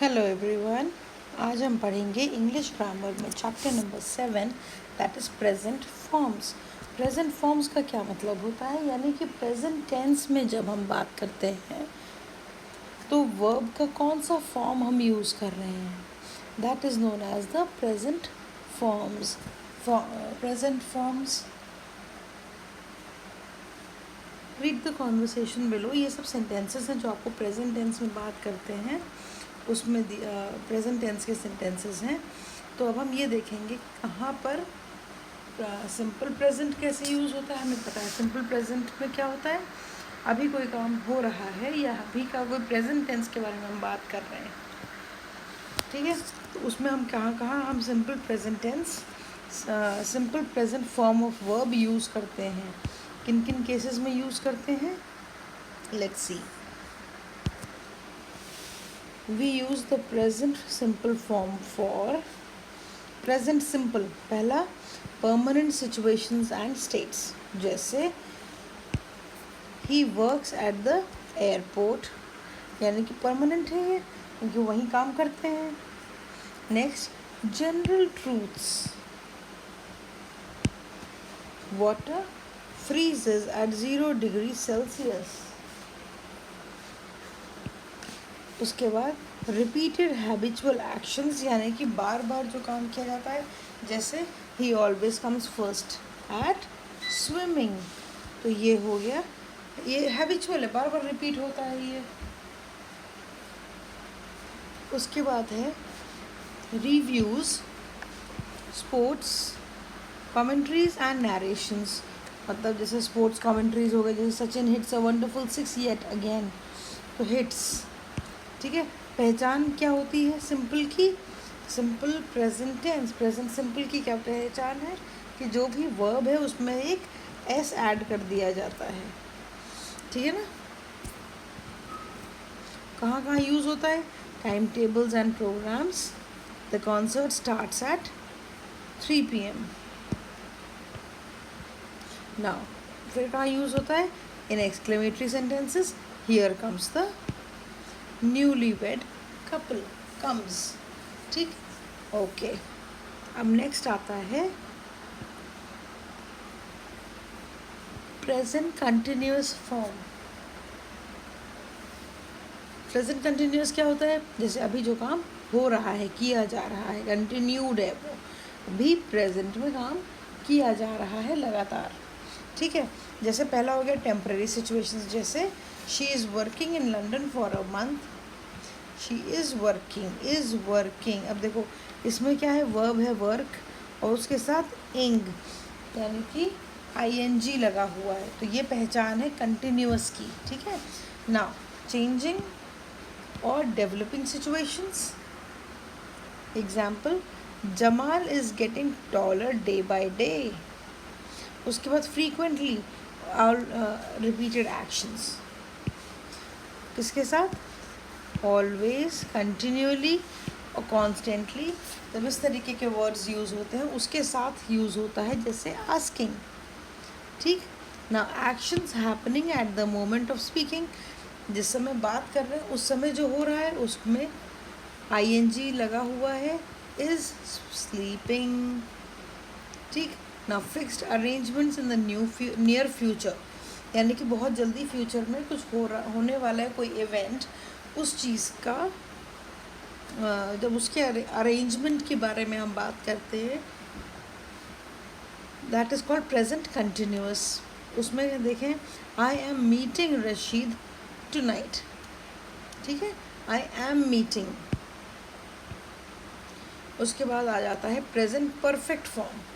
Hello everyone. आज हम पढ़ेंगे इंग्लिश ग्रामर में chapter number 7 that is present forms. Present forms का क्या मतलब होता है, यानी कि प्रेजेंट टेंस में जब हम बात करते हैं तो वर्ब का कौन सा फॉर्म हम यूज़ कर रहे हैं, that is known as the present forms. Present forms, read the conversation below, ये सब सेंटेंसेस हैं जो आपको प्रेजेंट टेंस में बात करते हैं, उसमें प्रेजेंट टेंस के सेंटेंसेस हैं। तो अब हम ये देखेंगे कहाँ पर सिंपल प्रेजेंट कैसे यूज़ होता है। हमें पता है सिंपल प्रेजेंट में क्या होता है, अभी कोई काम हो रहा है या अभी का कोई प्रेजेंट टेंस के बारे में हम बात कर रहे हैं, ठीक है। तो उसमें हम कहाँ कहाँ हम simple present tense, simple present form of verb use करते हैं, किन किन केसेस में यूज़ करते हैं, let's see. We use the present simple form for present simple, पहला permanent situations and states, जैसे he works at the airport, यानी कि permanent है ये क्योंकि वहीं काम करते हैं। Next general truths, water freezes at 0 degree Celsius। उसके बाद रिपीटेड हैबिचुअल एक्शंस, यानी कि बार बार जो काम किया जाता है, जैसे he always comes first at swimming, तो ये हो गया, ये हैबिचुअल है, बार बार रिपीट होता है ये। उसके बाद है reviews, sports commentaries and narrations, मतलब जैसे स्पोर्ट्स कमेंट्रीज हो गए, जैसे Sachin hits a wonderful 6 yet again, तो हिट्स, ठीक है। पहचान क्या होती है सिंपल की, simple present tense, present simple की क्या पहचान है कि जो भी वर्ब है उसमें एक एस ऐड कर दिया जाता है, ठीक है ना। कहाँ कहाँ यूज़ होता है, time tables and programs, the concert starts at 3 PM। Now फिर कहाँ यूज़ होता है, in exclamatory sentences, here comes the newly wed couple comes, ठीक, ओके। अब नेक्स्ट आता है present continuous form. Present continuous क्या होता है, जैसे अभी जो काम हो रहा है, किया जा रहा है, कंटिन्यूड है, वो अभी प्रेजेंट में काम किया जा रहा है लगातार, ठीक है। जैसे पहला हो गया टेम्पररी सिचुएशंस, जैसे she is working in London for a month, she is working. अब देखो इसमें क्या है, वर्ब है वर्क और उसके साथ इंग, यानी कि ING लगा हुआ है, तो ये पहचान है कंटिन्यूअस की, ठीक है। नाउ चेंजिंग और developing situations, example Jamal is getting taller day by day. उसके बाद फ्रीक्वेंटली और रिपीटेड एक्शंस, किसके साथ, ऑलवेज, कंटिन्यूअली और कॉन्स्टेंटली, जब इस तरीके के वर्ड्स यूज़ होते हैं उसके साथ यूज़ होता है, जैसे आस्किंग, ठीक ना। Actions happening at the moment of speaking, जिस समय बात कर रहे हैं उस समय जो हो रहा है उसमें ING लगा हुआ है, इज़ स्लीपिंग, ठीक ना। Fixed arrangements in the near future, यानी कि बहुत जल्दी फ्यूचर में कुछ होने वाला है कोई इवेंट, उस चीज़ का जब उसके अरेंजमेंट के बारे में हम बात करते हैं, that is called present continuous. उसमें देखें, I am meeting Rashid tonight, ठीक है, आई एम मीटिंग। उसके बाद आ जाता है present perfect form.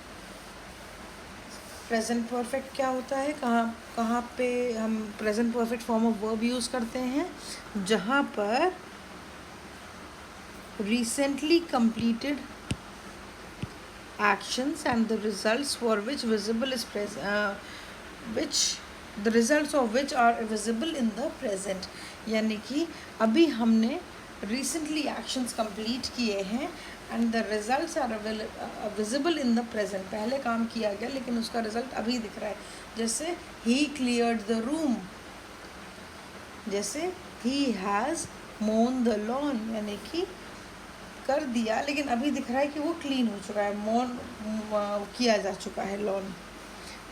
Present perfect क्या होता है, कहाँ कहाँ पे हम present perfect form of verb use करते हैं, जहाँ पर recently completed actions and the results for which visible is which the results of which are visible in the present, यानी कि अभी हमने recently actions complete किए हैं and the results are visible in the present, पहले काम किया गया लेकिन उसका रिजल्ट अभी दिख रहा है, जैसे he cleared the room, जैसे he has मोन द लॉन, यानी कि कर दिया, लेकिन अभी दिख रहा है कि वो क्लीन हो चुका है, मोन किया जा चुका है lawn.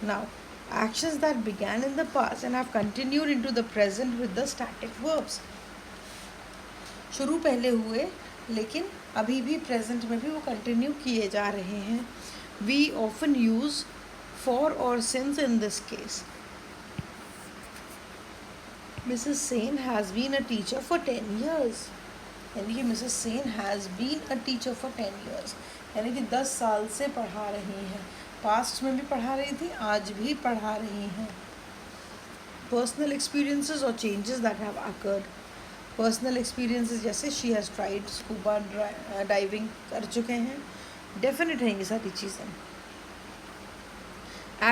Now actions that began in the past and have continued into the present with the static verbs. शुरू पहले हुए लेकिन अभी भी प्रेजेंट में भी वो कंटिन्यू किए जा रहे हैं. We often use for or since in this case. Mrs. Sen has been a teacher for 10 years. यानी कि Mrs. Sen has been a teacher for 10 years. यानी कि 10 साल से पढ़ा रही हैं. पास्ट में भी पढ़ा रही थी, आज भी पढ़ा रही हैं. पर्सनल एक्सपीरियंसेस और changes that have occurred. Personal experiences जैसे she has tried scuba diving, कर चुके हैं. डेफिनेट हैं ये सारी चीज़ें.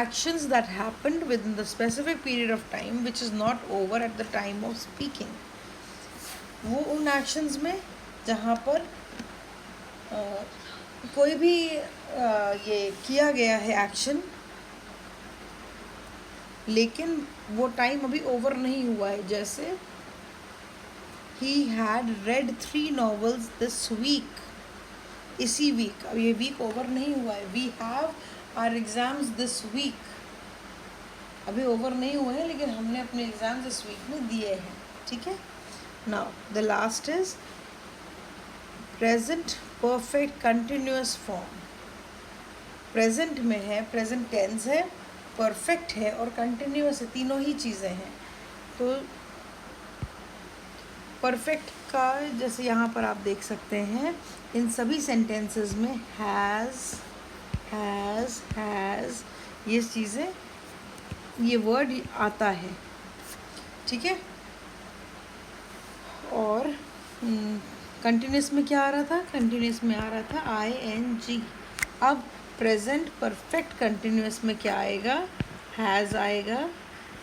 Actions that happened within the specific period of time which is not over at the time of speaking. वो उन एक्शंस में जहाँ पर कोई भी ये किया गया है एक्शन, लेकिन वो टाइम अभी ओवर नहीं हुआ है. जैसे he had read 3 novels this week. इसी वीक, अब ये वीक ओवर नहीं हुआ है. We have our exams this week. अभी ओवर नहीं हुए हैं, लेकिन हमने अपने एग्ज़ाम्स इस वीक में दिए हैं. ठीक है. Now the last is present perfect continuous form. Present में है, प्रेजेंट टेंस है, परफेक्ट है और कंटिन्यूअस है. तीनों ही चीज़ें हैं. तो परफेक्ट का जैसे यहाँ पर आप देख सकते हैं, इन सभी सेंटेंसेस में हैज़ ये चीज़ें, ये वर्ड आता है. ठीक है. और कंटिन्यूस में क्या आ रहा था? कंटिन्यूस में आ रहा था ING. अब प्रेजेंट परफेक्ट कंटिन्यूस में क्या आएगा? हैज़ आएगा,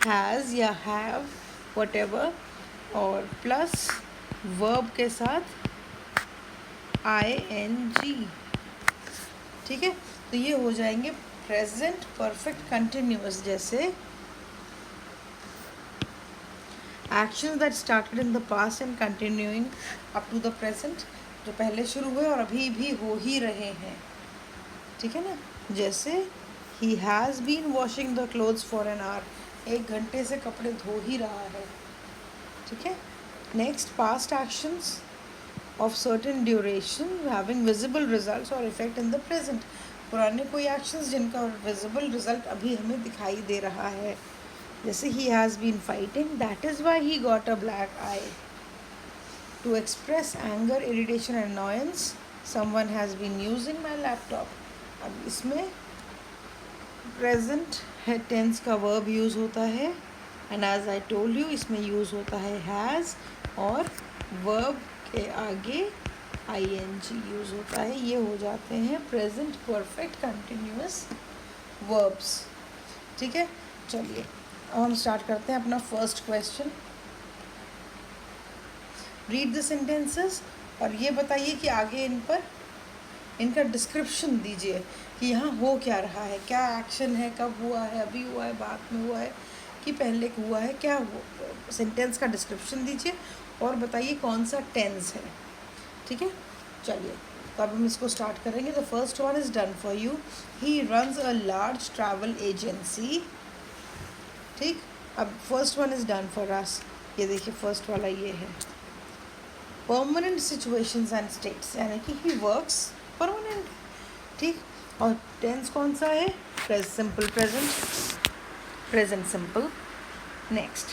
हैज़ या हैव व्हाटएवर, और प्लस वर्ब के साथ ING. ठीक है. तो ये हो जाएंगे प्रेजेंट परफेक्ट कंटिन्यूस. जैसे actions that started in the past and continuing up to the present, जो पहले शुरू हुए और अभी भी हो ही रहे हैं. ठीक है ना. जैसे he has been washing the clothes for an hour. 1 घंटे से कपड़े धो ही रहा है. ठीक है. Next, past actions of certain duration having visible results और इफेक्ट इन द प्रेजेंट. पुराने कोई एक्शंस जिनका विजिबल रिजल्ट अभी हमें दिखाई दे रहा है. जैसे he has been fighting, that is why he got a black eye. To express anger, irritation and annoyance, someone has been using my laptop. अब इसमें present tense का verb use होता है, and as I told you इसमें use होता है has, और verb के आगे ING use होता है. ये हो जाते हैं present perfect continuous verbs. ठीक है. चलिए अब हम स्टार्ट करते हैं अपना first question. Read the sentences और ये बताइए कि आगे इन पर इनका डिस्क्रिप्शन दीजिए कि यहाँ हो क्या रहा है, क्या एक्शन है, कब हुआ है, अभी हुआ है, बाद में हुआ है कि पहले हुआ है, क्या हुआ. सेंटेंस का डिस्क्रिप्शन दीजिए और बताइए कौन सा टेंस है. ठीक है. चलिए तो अब हम इसको स्टार्ट करेंगे. The first one is done for you. He runs a large travel agency. ठीक. अब first one is done for us. ये देखिए फर्स्ट वाला ये है. परमानेंट सिचुएशंस एंड स्टेट्स, यानी कि ही वर्क्स परमानेंट. ठीक. और टेंस कौन सा है? Simple present, present simple. Next,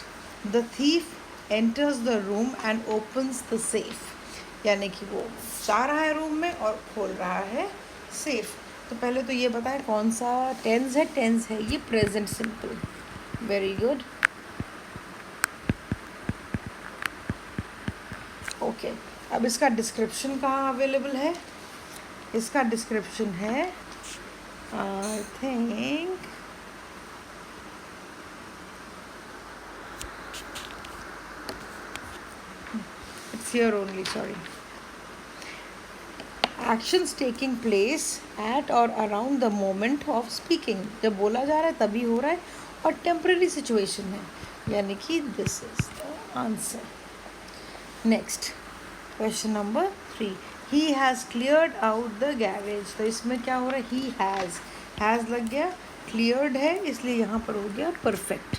the thief enters the room and opens the safe. यानी कि वो जा रहा है रूम में और खोल रहा है सेफ. तो पहले तो ये बताएं कौन सा टेंस है. टेंस है ये present simple. Very good. Okay. अब इसका डिस्क्रिप्शन कहाँ अवेलेबल है? इसका डिस्क्रिप्शन है I think it's here only, sorry. Actions taking place at और around the moment of speaking. जब बोला जा रहा है तभी हो रहा है और टेम्परेरी सिचुएशन है, यानी कि this is the answer. Next question number 3, he has cleared out the garage. तो इसमें क्या हो रहा है, ही हैज़ लग गया, क्लियर्ड है इसलिए यहाँ पर हो गया परफेक्ट,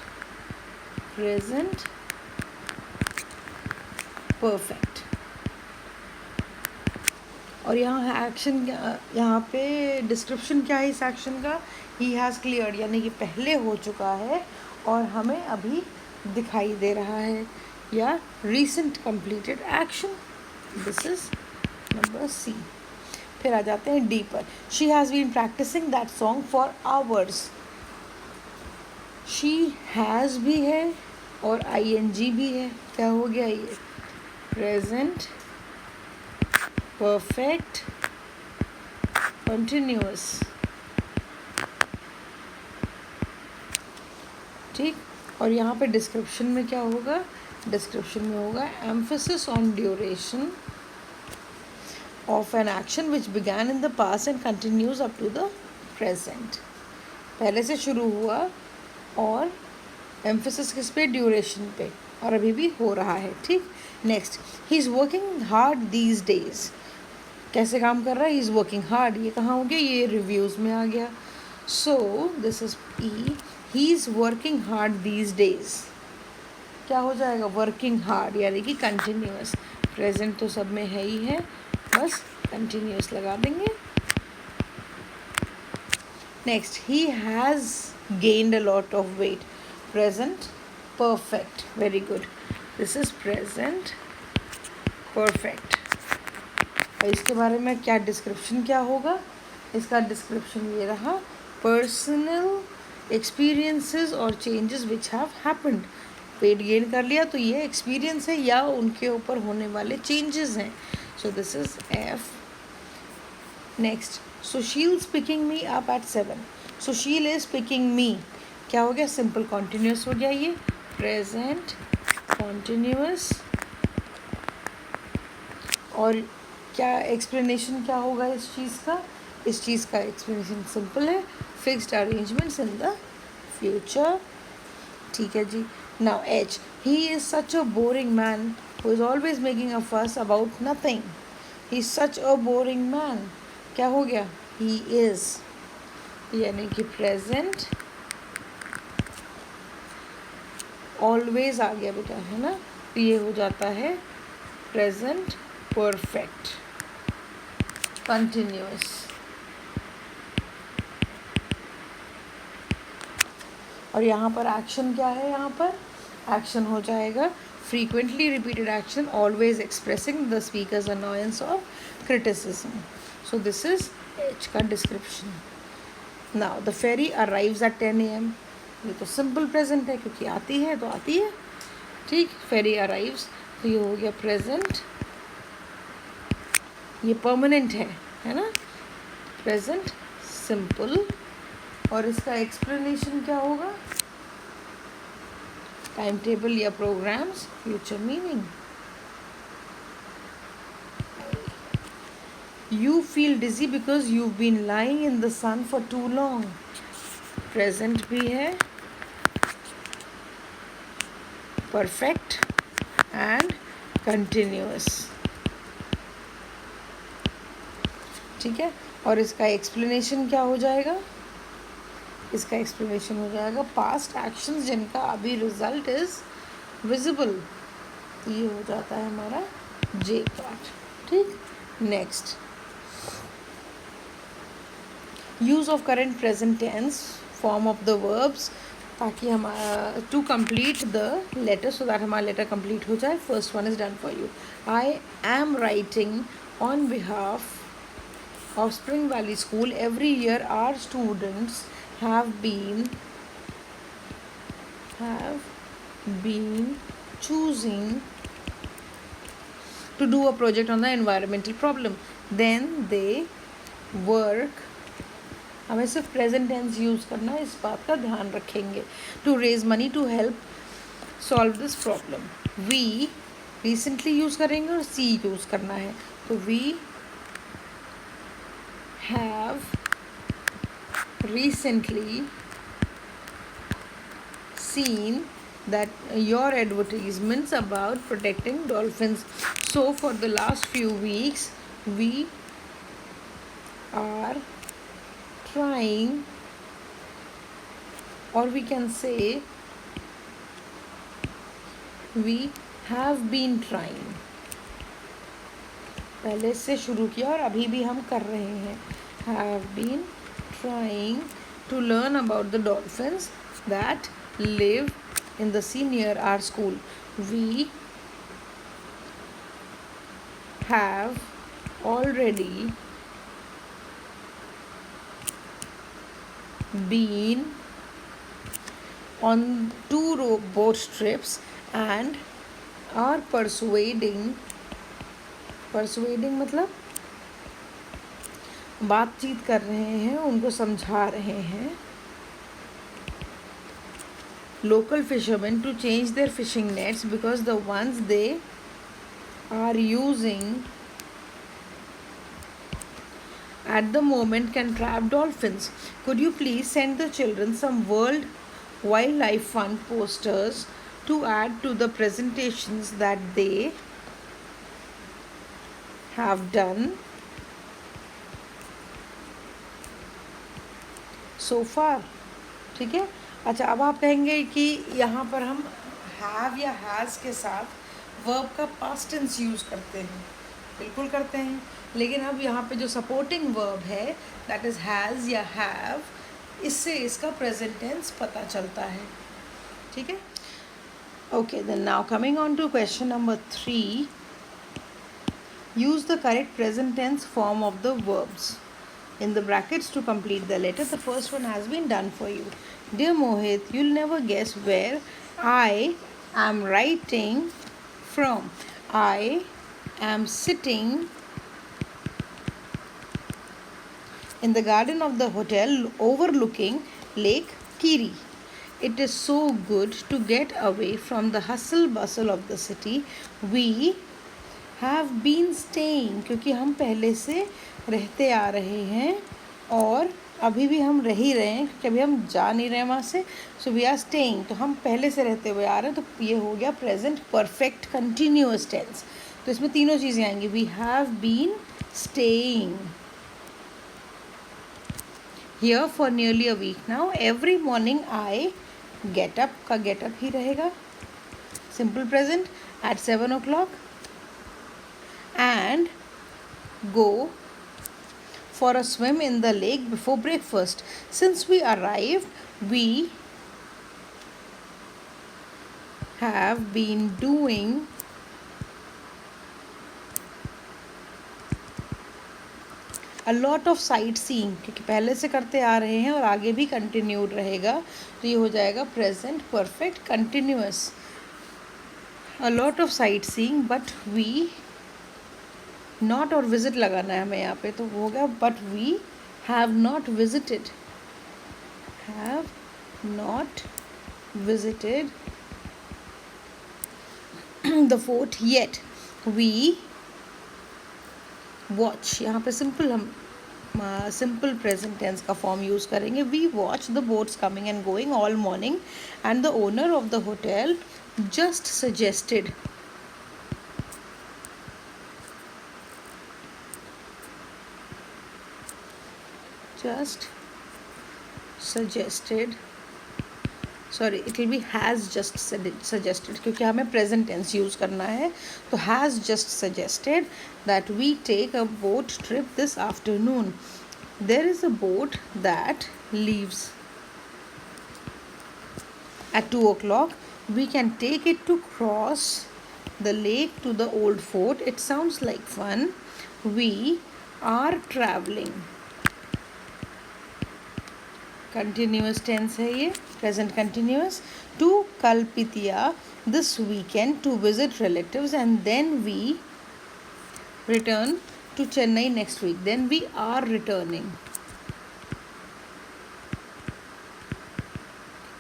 प्रेजेंट परफेक्ट। और यहाँ एक्शन, यहाँ पे डिस्क्रिप्शन क्या है इस एक्शन का, ही हैज़ क्लियर्ड यानी कि पहले हो चुका है और हमें अभी दिखाई दे रहा है, या recent completed action. This is number C. फिर आ जाते हैं डी पर, she has been practising that song for hours. She has भी है और ING भी है, क्या हो गया ये, प्रेजेंट परफेक्ट कंटिन्यूअस। ठीक, और यहाँ पे डिस्क्रिप्शन में क्या होगा, डिस्क्रिप्शन में होगा emphasis on duration of an action which began in the past and continues up to the present. पहले से शुरू हुआ और एम्फेसिस किस पे, ड्यूरेशन पे, और अभी भी हो रहा है। ठीक, next, he is working hard these days. कैसे काम कर रहा है, ही इज़ वर्किंग हार्ड, ये कहाँ हो गया, ये रिव्यूज़ में आ गया। सो this is E, he is working hard these days, क्या हो जाएगा, वर्किंग हार्ड यानी कि कंटिन्यूअस। प्रेजेंट तो सब में है ही है, बस कंटिन्यूअस लगा देंगे। Next, he has gained a lot of weight, present perfect, very good, this is present perfect. और इसके बारे में क्या डिस्क्रिप्शन क्या होगा, इसका डिस्क्रिप्शन ये रहा, पर्सनल एक्सपीरियंसेस और changes which have happened. Weight gain कर लिया तो ये एक्सपीरियंस है या उनके ऊपर होने वाले चेंजेस हैं। So this is F. Next, Sushil is picking me up at 7। Sushil is picking me, क्या हो गया, सिंपल कॉन्टिन्यूस हो गया, ये प्रेजेंट कॉन्टिन्यूस। और क्या एक्सप्लेनेशन क्या होगा इस चीज़ का, इस चीज़ का एक्सप्लेनेशन सिंपल है, fixed arrangements in the future. ठीक है जी। Now H, he is such a boring man who is always making a fuss about nothing. He is such a boring man, क्या हो गया, ही इज़, यानी कि present always आ गया बेटा, है ना, तो ये हो जाता है प्रेजेंट परफेक्ट कंटिन्यूअस। और यहाँ पर एक्शन क्या है, यहाँ पर एक्शन हो जाएगा frequently repeated action, always expressing the speaker's annoyance और criticism. So this is H का description. Now the ferry arrives at 10 AM। ये तो सिंपल प्रेजेंट है क्योंकि आती है तो आती है। ठीक, फेरी अराइव्स, तो ये हो गया प्रेजेंट, ये परमानेंट है ना, प्रेजेंट सिंपल। और इसका एक्सप्लेनेशन क्या होगा, टाइम टेबल या programmes, future meaning. You feel dizzy because you been lying in the sun for too long, present भी है, परफेक्ट एंड कंटिन्यूअस। ठीक है, और इसका एक्सप्लेनेशन क्या हो जाएगा, इसका एक्सप्लेनेशन हो जाएगा पास्ट एक्शंस जिनका अभी रिजल्ट इज विजिबल, ये हो जाता है हमारा जे पार्ट। ठीक, next, use of current present tense form of the verbs, ताकि हमारा to complete the letter, so that हमारा लेटर कंप्लीट हो जाए। First one is done for you, I am writing on behalf of Spring Valley School. Every year our students have been choosing to do a project on the environmental problem. Then they work, हमें सिर्फ present tense use करना है, इस बात का ध्यान रखेंगे। To raise money to help solve this problem. We recently use करेंगे और सी यूज़ करना है, तो we have recently seen that your advertisements about protecting dolphins. So for the last few weeks we are trying, or we can say we have been trying, पहले से शुरू किया और अभी भी हम कर रहे हैं, have been trying to learn about the dolphins that live in the sea near our school. We have already been on 2 boat trips and are persuading मतलब बातचीत कर रहे हैं, उनको समझा रहे हैं, local fishermen to change their fishing nets because the ones they are using at the moment can trap dolphins. Could you please send the children some World Wildlife Fund posters to add to the presentations that they have done so far? ठीक है. अच्छा, अब आप कहेंगे कि यहाँ पर हम have या has के साथ verb का past tense यूज़ करते हैं. बिल्कुल करते हैं, लेकिन अब यहाँ पे जो सपोर्टिंग वर्ब है दैट इज़ हैज़ या हैव, इससे इसका प्रेजेंट टेंस पता चलता है. ठीक है. Okay, then now coming on to question number 3. Use the correct present tense form of the verbs in the brackets to complete the letter. The first one has been done for you. Dear Mohit, you'll never guess where I am writing from. I am sitting in the garden of the hotel overlooking Lake Kiri. It is so good to get away from the hustle bustle of the city. We have been staying, क्योंकि हम पहले से रहते आ रहे हैं और अभी भी हम रह ही रहे हैं क्योंकि अभी हम जा नहीं रहे हैं वहाँ से. सो वी आर स्टेइंग, तो हम पहले से रहते हुए आ रहे हैं, तो ये हो गया प्रेजेंट परफेक्ट कंटिन्यूअस टेंस. तो इसमें तीनों चीज़ें आएंगी. We have been staying here for nearly a week now. Every morning I get up का गेट अप ही रहेगा, simple present, at 7 o'clock and go for a swim in the lake before breakfast. Since we arrived, we have been doing a lot of sightseeing, क्योंकि पहले से करते आ रहे हैं और आगे भी कंटिन्यूड रहेगा, तो ये हो जाएगा present perfect continuous. a lot of sightseeing but we not और visit लगाना है हमें यहाँ पे, तो हो गया but we have not visited the fort yet. We watch, यहाँ पे सिंपल हम सिंपल प्रेजेंट टेंस का फॉर्म यूज़ करेंगे. We watch the boats coming and going all morning and the owner of the hotel just suggested sorry, it will be has just suggested क्योंकि हमें present tense use करना है. तो has just suggested that we take a boat trip this afternoon. There is a boat that leaves at 2 o'clock. We can take it to cross the lake to the old fort. It sounds like fun. We are traveling. Continuous tense है ये, present continuous. To Kalpitiya this weekend to visit relatives and then we return to Chennai next week. Then we are returning.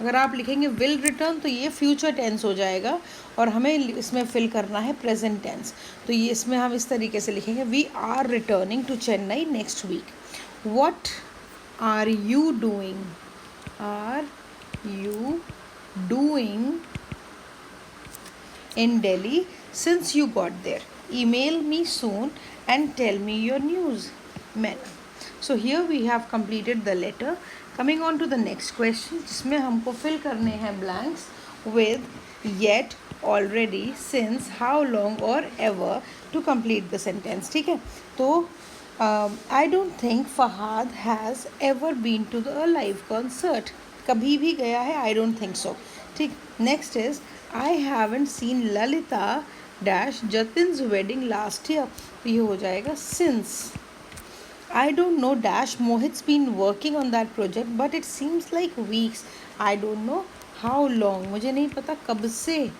अगर आप लिखेंगे will return तो ये future tense हो जाएगा और हमें इसमें फिल करना है प्रेजेंट टेंस. तो ये इसमें हम इस तरीके से लिखेंगे we are returning to Chennai next week. What are you doing in Delhi since you got there. Email me soon and tell me your news. मैना. So here we have completed the letter. Coming on to the next question, जिसमें हमको fill करने हैं blanks with yet, already, since, how long or ever to complete the sentence. ठीक है. तो I don't think Fahad has ever been to the live concert. कभी भी गया है? I don't think so. ठीक. Next is I haven't seen Lalita dash Jatin's wedding last year. ये हो जाएगा since. I don't know dash Mohit's been working on that project but it seems like weeks. I don't know how long. मुझे नहीं पता कब से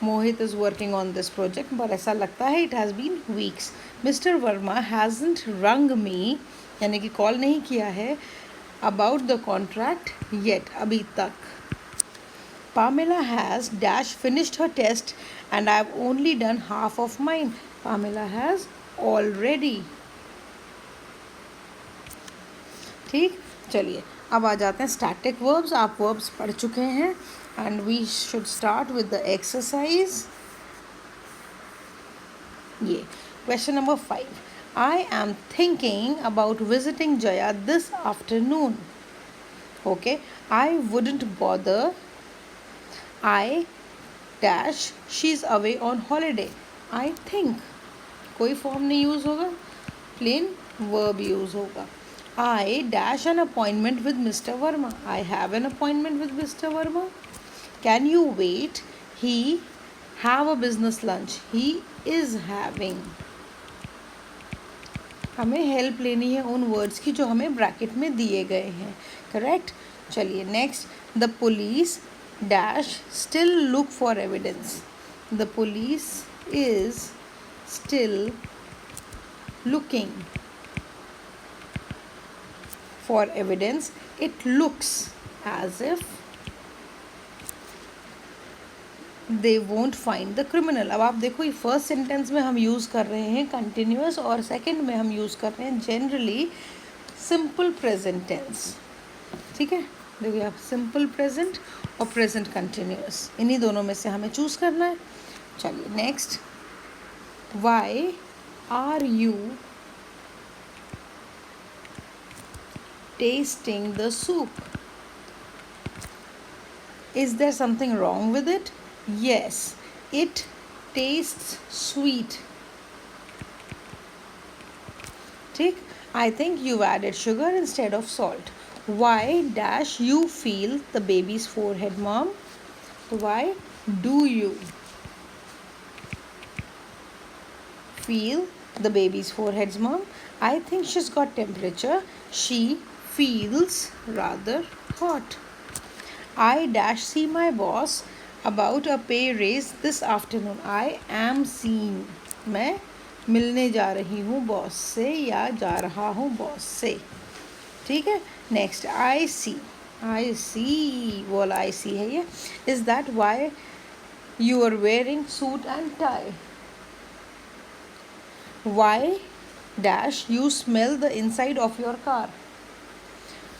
Mohit is working on this project but ऐसा लगता है it has been weeks. Mr. Verma hasn't rung me यानी कि कॉल नहीं किया है about the contract yet अभी तक. Pamela has dash finished her test and I have only done half of mine. Pamela has already. ठीक. चलिए अब आ जाते हैं स्टैटिक वर्ब्स. आप वर्ब्स पढ़ चुके हैं and we should start with the exercise. ये question number 5. I am thinking about visiting Jaya this afternoon. Okay, I wouldn't bother. I dash she's away on holiday. I think कोई form नहीं use होगा, plane verb use होगा. I dash an appointment with Mr. Verma. I have an appointment with Mr. Verma. Can you wait? He have a business lunch. He is having. हमें help लेनी है उन words की जो हमें bracket में दिए गए हैं. करेक्ट. चलिए next. The police dash still look for evidence. The police is still looking for evidence. It looks as if they won't find the criminal. अब आप देखो ये फर्स्ट सेंटेंस में हम यूज़ कर रहे हैं कंटिन्यूस और सेकंड में हम यूज़ कर रहे हैं जनरली सिंपल प्रेजेंट टेंस. ठीक है. देखिए आप सिंपल प्रेजेंट और प्रेजेंट कंटिन्यूस इन्हीं दोनों में से हमें चूज़ करना है. चलिए next. Why are you tasting the soup. Is there something wrong with it? Yes, it tastes sweet. ठीक. I think you've added sugar instead of salt. Why dash you feel the baby's forehead, mom? Why do you feel the baby's forehead, mom? I think she's got temperature. She feels rather hot. I dash see my boss about a pay raise this afternoon. I am seeing. मैं मिलने जा रही हूँ boss से या जा रहा हूँ बॉस से. ठीक है. नेक्स्ट. आई सी. आई सी वो वाला आई सी है ये. Is that why you are wearing suit and tie? Why dash you smell the inside of your car?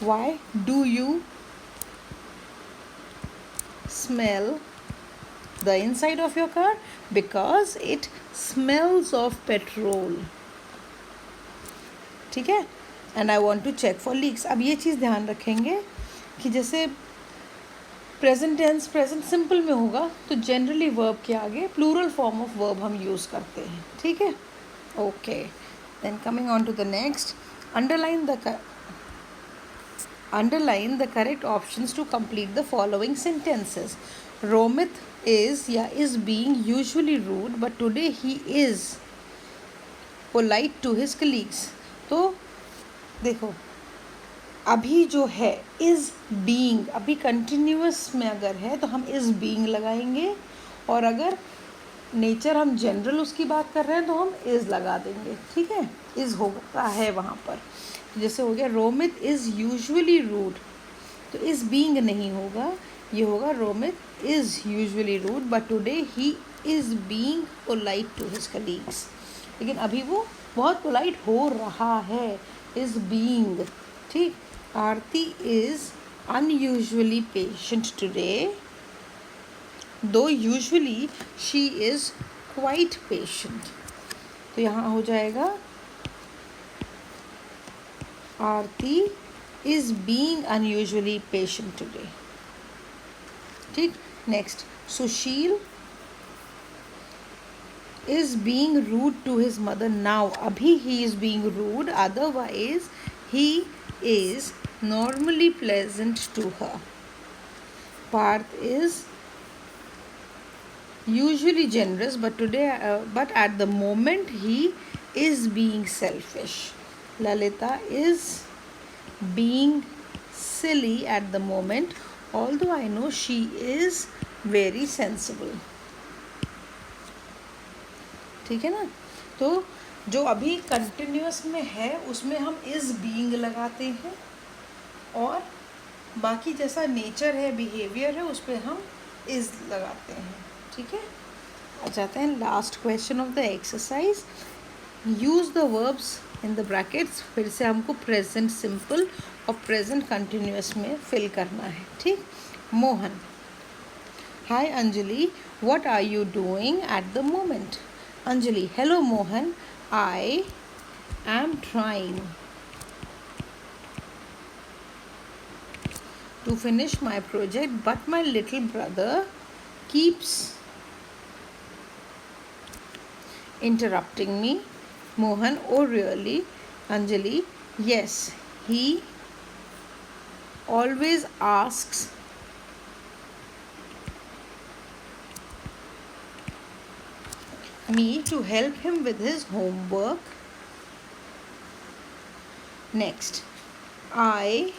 Why do you smell the inside of your car? Because it smells of petrol. ठीक है. and I want to check for leaks. अब ये चीज़ ध्यान रखेंगे कि जैसे present tense present simple में होगा तो जनरली वर्ब के आगे प्लूरल फॉर्म ऑफ वर्ब हम यूज़ करते हैं. ठीक है. Okay. Then coming on to the next. Underline the correct options to complete the following sentences. Romit is being usually rude, but today he is polite to his colleagues. तो देखो अभी जो है is being, अभी continuous में अगर है तो हम is being लगाएंगे और अगर नेचर हम जनरल उसकी बात कर रहे हैं तो हम is लगा देंगे. ठीक है. is होता है वहाँ पर. जैसे हो गया रोमित इज़ यूजुअली रूड तो इज़ बीइंग नहीं होगा, ये होगा Romit is usually rude but today he is being polite to his colleagues. लेकिन अभी वो बहुत पोलाइट हो रहा है. Is being. ठीक. Aarti is unusually patient today though usually she is quite patient. तो यहाँ हो जाएगा Aarti is being unusually patient today. ठीक, next, Sushil is being rude to his mother now. Abhi he is being rude, otherwise he is normally pleasant to her. Parth is usually generous, but but at the moment he is being selfish. Lalita is being silly at the moment, although I know she is very sensible. ठीक है ना। तो जो अभी continuous में है उसमें हम इज़ बीइंग लगाते हैं, और बाकी जैसा नेचर है, बिहेवियर है, उस पर हम इज़ लगाते हैं। ठीक है, आ जाते हैं last question of the exercise. Use the verbs in the brackets. फिर से हमको प्रेजेंट सिंपल और प्रेजेंट कंटिन्यूअस में फिल करना है। ठीक, Mohan, hi Anjali, what are you doing at the moment? Anjali, hello Mohan, I am trying to finish my project, but my little brother keeps interrupting me. Mohan, oh really? Anjali, yes, he always asks me to help him with his homework. Next, I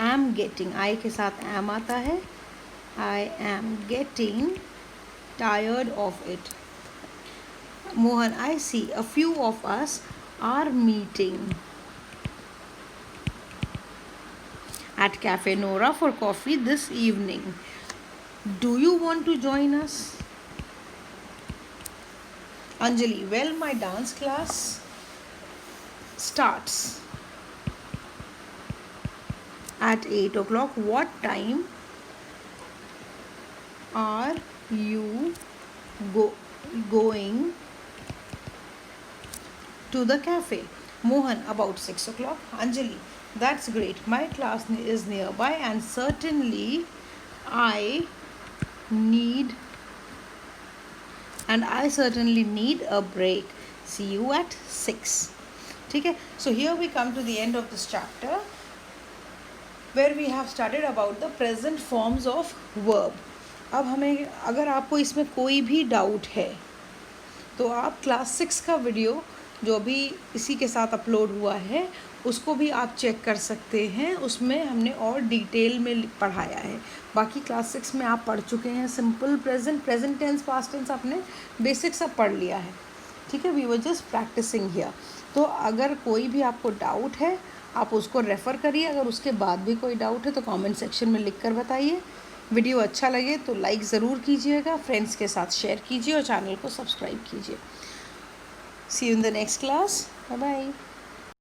am getting, I के साथ am आता है, I am getting tired of it. Mohan, I see a few of us are meeting at Cafe Nora for coffee this evening. Do you want to join us? Anjali, well, my dance class starts at 8 o'clock. What time are you going to the cafe? Mohan, about 6 o'clock. Anjali, that's great. My class is nearby, and certainly I certainly need a break. See you at 6. ठीक है, so here we come to the end of this chapter where we have studied about the present forms of verb. अब हमें, अगर आपको इसमें कोई भी doubt है तो आप क्लास 6 का वीडियो जो अभी इसी के साथ अपलोड हुआ है उसको भी आप चेक कर सकते हैं। उसमें हमने और डिटेल में पढ़ाया है। बाकी क्लास 6 में आप पढ़ चुके हैं। Simple present, present tense, past tense आपने बेसिक सब पढ़ लिया है। ठीक है, we were just practising here. तो अगर कोई भी आपको डाउट है आप उसको रेफ़र करिए। अगर उसके बाद भी कोई डाउट है तो कमेंट सेक्शन में लिख कर बताइए। वीडियो अच्छा लगे तो लाइक ज़रूर कीजिएगा, फ्रेंड्स के साथ शेयर कीजिए और चैनल को सब्सक्राइब कीजिए। See you in the next class. Bye bye.